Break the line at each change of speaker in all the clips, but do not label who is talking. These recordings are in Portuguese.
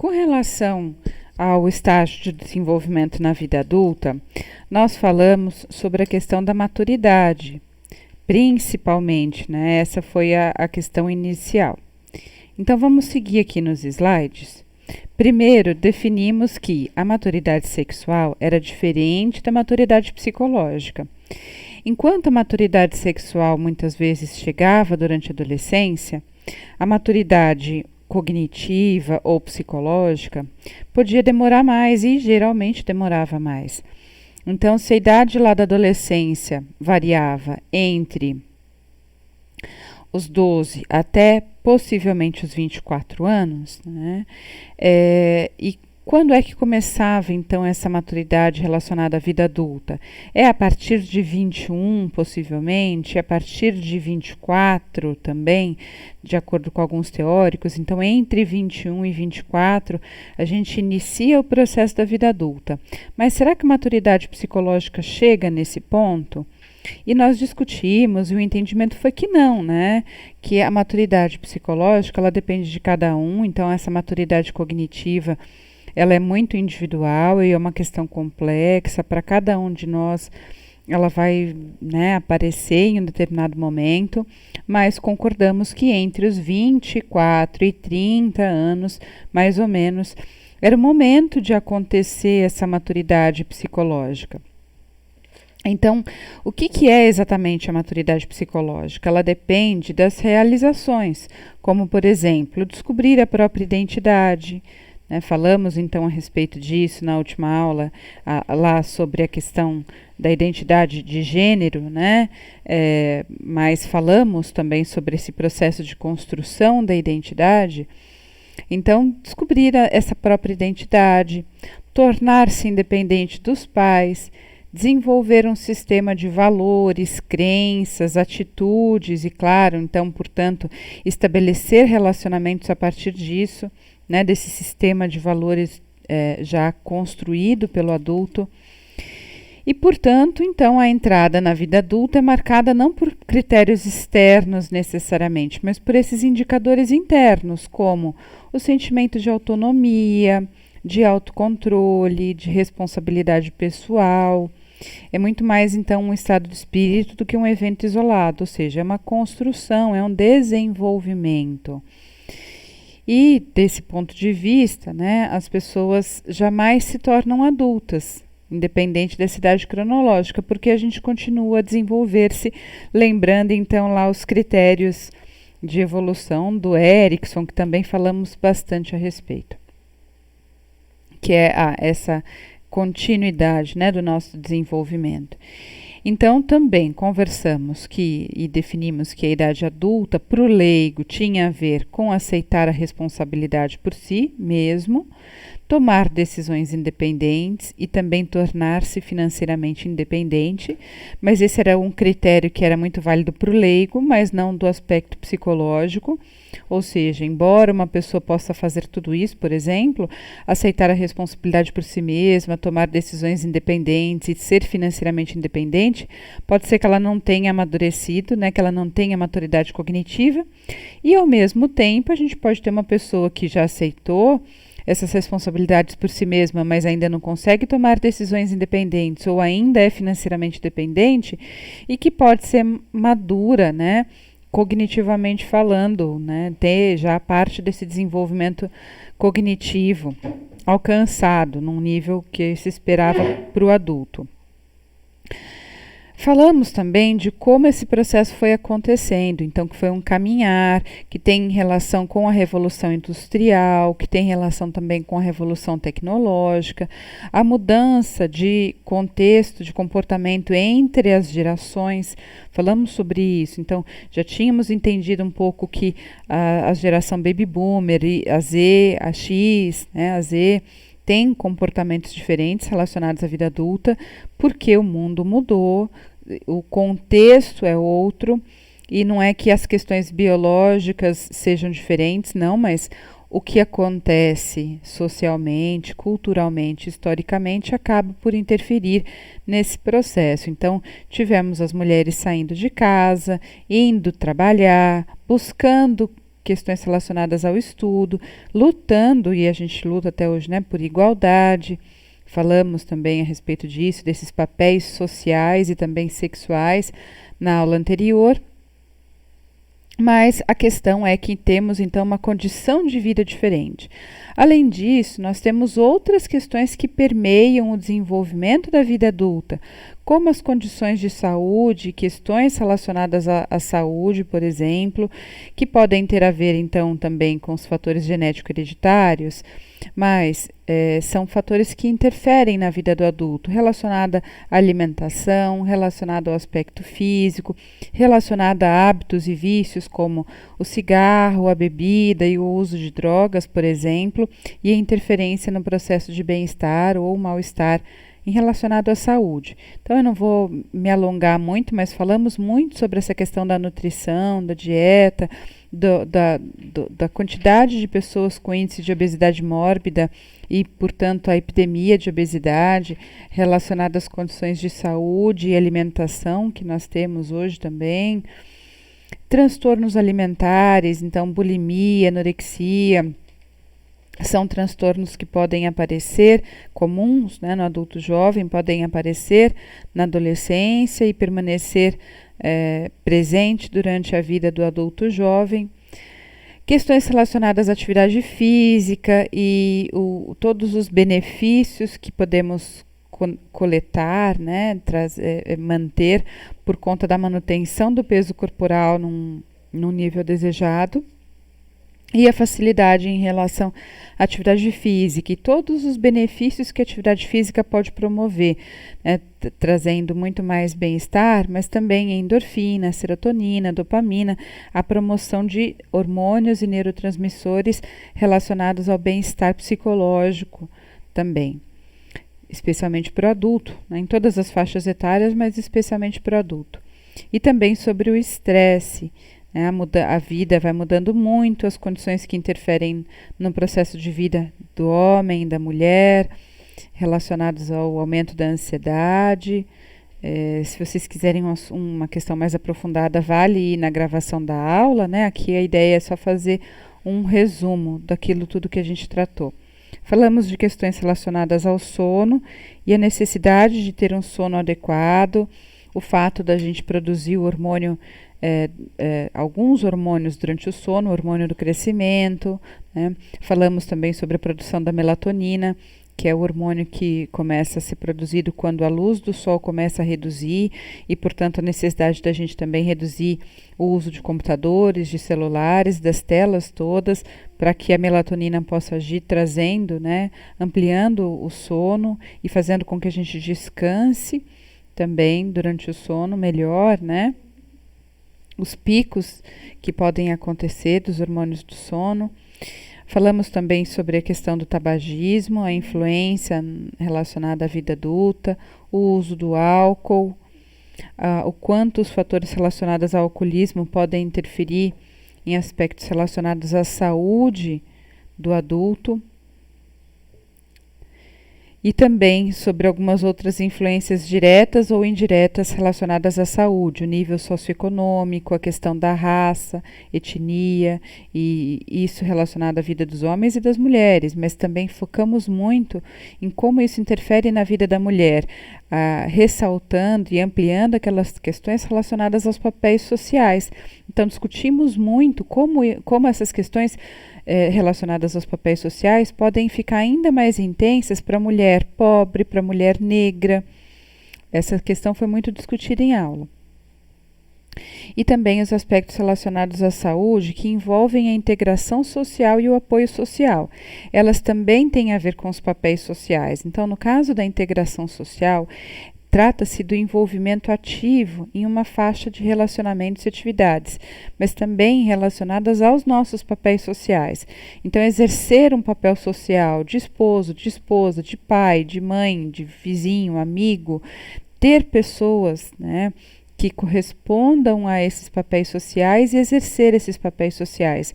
Com relação ao estágio de desenvolvimento na vida adulta, nós falamos sobre a questão da maturidade, principalmente, né? Essa foi a questão inicial. Então, vamos seguir aqui nos slides. Primeiro, definimos que a maturidade sexual era diferente da maturidade psicológica. Enquanto a maturidade sexual muitas vezes chegava durante a adolescência, a maturidade cognitiva ou psicológica podia demorar mais e geralmente demorava mais. Então, se a idade lá da adolescência variava entre os 12 até possivelmente os 24 anos, né? E quando é que começava, então, essa maturidade relacionada à vida adulta? É a partir de 21, possivelmente, é a partir de 24 também, de acordo com alguns teóricos. Então, entre 21 e 24, a gente inicia o processo da vida adulta. Mas será que a maturidade psicológica chega nesse ponto? E nós discutimos e o entendimento foi que não, né? Que a maturidade psicológica, ela depende de cada um, então essa maturidade cognitiva, ela é muito individual e é uma questão complexa, para cada um de nós ela vai, né, aparecer em um determinado momento, mas concordamos que entre os 24 e 30 anos, mais ou menos, era o momento de acontecer essa maturidade psicológica. Então, o que é exatamente a maturidade psicológica? Ela depende das realizações, como, por exemplo, descobrir a própria identidade. Né? Falamos, então, a respeito disso na última aula, lá sobre a questão da identidade de gênero, né? Mas falamos também sobre esse processo de construção da identidade. Então, descobrir essa própria identidade, tornar-se independente dos pais, desenvolver um sistema de valores, crenças, atitudes e, claro, então, portanto, estabelecer relacionamentos a partir disso, né, desse sistema de valores já construído pelo adulto. E, portanto, então, a entrada na vida adulta é marcada não por critérios externos necessariamente, mas por esses indicadores internos, como o sentimento de autonomia, de autocontrole, de responsabilidade pessoal. É muito mais, então, um estado de espírito do que um evento isolado, ou seja, é uma construção, é um desenvolvimento. E, desse ponto de vista, né, as pessoas jamais se tornam adultas, independente dessa idade cronológica, porque a gente continua a desenvolver-se, lembrando, então, lá os critérios de evolução do Erikson, que também falamos bastante a respeito, que é essa continuidade, né, do nosso desenvolvimento. Então, também conversamos e definimos que a idade adulta, para o leigo, tinha a ver com aceitar a responsabilidade por si mesmo, tomar decisões independentes e também tornar-se financeiramente independente, mas esse era um critério que era muito válido para o leigo, mas não do aspecto psicológico. Ou seja, embora uma pessoa possa fazer tudo isso, por exemplo, aceitar a responsabilidade por si mesma, tomar decisões independentes e ser financeiramente independente, pode ser que ela não tenha amadurecido, né, que ela não tenha maturidade cognitiva, e ao mesmo tempo a gente pode ter uma pessoa que já aceitou essas responsabilidades por si mesma, mas ainda não consegue tomar decisões independentes ou ainda é financeiramente dependente e que pode ser madura, né, cognitivamente falando, né, ter já parte desse desenvolvimento cognitivo alcançado num nível que se esperava para o adulto. Falamos também de como esse processo foi acontecendo, então que foi um caminhar, que tem relação com a Revolução Industrial, que tem relação também com a Revolução Tecnológica, a mudança de contexto, de comportamento entre as gerações. Falamos sobre isso, então já tínhamos entendido um pouco que a geração Baby Boomer, e a Z, a X, né, a Z, tem comportamentos diferentes relacionados à vida adulta, porque o mundo mudou, o contexto é outro, e não é que as questões biológicas sejam diferentes, não, mas o que acontece socialmente, culturalmente, historicamente, acaba por interferir nesse processo. Então, tivemos as mulheres saindo de casa, indo trabalhar, buscando questões relacionadas ao estudo, lutando, e a gente luta até hoje, né, por igualdade. Falamos também a respeito disso, desses papéis sociais e também sexuais na aula anterior. Mas a questão é que temos então uma condição de vida diferente. Além disso, nós temos outras questões que permeiam o desenvolvimento da vida adulta, como as condições de saúde, questões relacionadas à saúde, por exemplo, que podem ter a ver então também com os fatores genético-hereditários, mas são fatores que interferem na vida do adulto, relacionada à alimentação, relacionado ao aspecto físico, relacionada a hábitos e vícios como o cigarro, a bebida e o uso de drogas, por exemplo, e a interferência no processo de bem-estar ou mal-estar relacionado à saúde. Então eu não vou me alongar muito, mas falamos muito sobre essa questão da nutrição, da dieta, da quantidade de pessoas com índice de obesidade mórbida e, portanto, a epidemia de obesidade relacionada às condições de saúde e alimentação que nós temos hoje também. Transtornos alimentares, então bulimia, anorexia, são transtornos que podem aparecer, comuns, né, no adulto jovem, podem aparecer na adolescência e permanecer presente durante a vida do adulto jovem. Questões relacionadas à atividade física e todos os benefícios que podemos coletar, né, manter por conta da manutenção do peso corporal num nível desejado. E a facilidade em relação à atividade física e todos os benefícios que a atividade física pode promover, né, trazendo muito mais bem-estar, mas também endorfina, serotonina, dopamina, a promoção de hormônios e neurotransmissores relacionados ao bem-estar psicológico também, especialmente para o adulto, né, em todas as faixas etárias, mas especialmente para o adulto. E também sobre o estresse. A vida vai mudando muito, as condições que interferem no processo de vida do homem, da mulher, relacionados ao aumento da ansiedade. Se vocês quiserem uma questão mais aprofundada, vale ir na gravação da aula, né? Aqui a ideia é só fazer um resumo daquilo tudo que a gente tratou. Falamos de questões relacionadas ao sono e a necessidade de ter um sono adequado, o fato da gente produzir o hormônio, alguns hormônios durante o sono, o hormônio do crescimento, né? Falamos também sobre a produção da melatonina, que é o hormônio que começa a ser produzido quando a luz do sol começa a reduzir e, portanto, a necessidade da gente também reduzir o uso de computadores, de celulares, das telas todas, para que a melatonina possa agir trazendo, né, ampliando o sono e fazendo com que a gente descanse também durante o sono melhor, né? Os picos que podem acontecer dos hormônios do sono. Falamos também sobre a questão do tabagismo, a influência relacionada à vida adulta, o uso do álcool, o quanto os fatores relacionados ao alcoolismo podem interferir em aspectos relacionados à saúde do adulto. E também sobre algumas outras influências diretas ou indiretas relacionadas à saúde, o nível socioeconômico, a questão da raça, etnia, e isso relacionado à vida dos homens e das mulheres, mas também focamos muito em como isso interfere na vida da mulher, ressaltando e ampliando aquelas questões relacionadas aos papéis sociais. Então, discutimos muito como essas questões relacionadas aos papéis sociais podem ficar ainda mais intensas para a mulher pobre, para a mulher negra. Essa questão foi muito discutida em aula. E também os aspectos relacionados à saúde que envolvem a integração social e o apoio social. Elas também têm a ver com os papéis sociais. Então, no caso da integração social, trata-se do envolvimento ativo em uma faixa de relacionamentos e atividades, mas também relacionadas aos nossos papéis sociais. Então, exercer um papel social de esposo, de esposa, de pai, de mãe, de vizinho, amigo, ter pessoas, né, que correspondam a esses papéis sociais e exercer esses papéis sociais.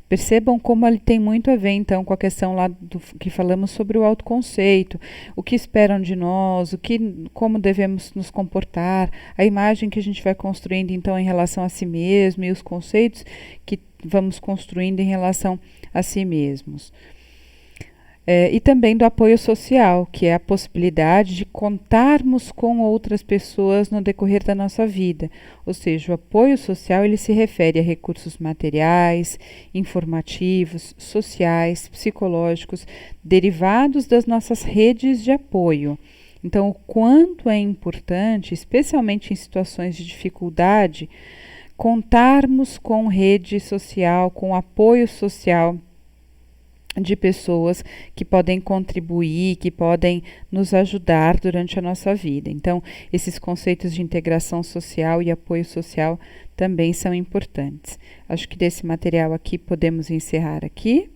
Percebam como ele tem muito a ver, então, com a questão lá que falamos sobre o autoconceito, o que esperam de nós, como devemos nos comportar, a imagem que a gente vai construindo, então, em relação a si mesmo e os conceitos que vamos construindo em relação a si mesmos. E também do apoio social, que é a possibilidade de contarmos com outras pessoas no decorrer da nossa vida. Ou seja, o apoio social ele se refere a recursos materiais, informativos, sociais, psicológicos, derivados das nossas redes de apoio. Então, o quanto é importante, especialmente em situações de dificuldade, contarmos com rede social, com apoio social de pessoas que podem contribuir, que podem nos ajudar durante a nossa vida. Então, esses conceitos de integração social e apoio social também são importantes. Acho que desse material aqui podemos encerrar aqui.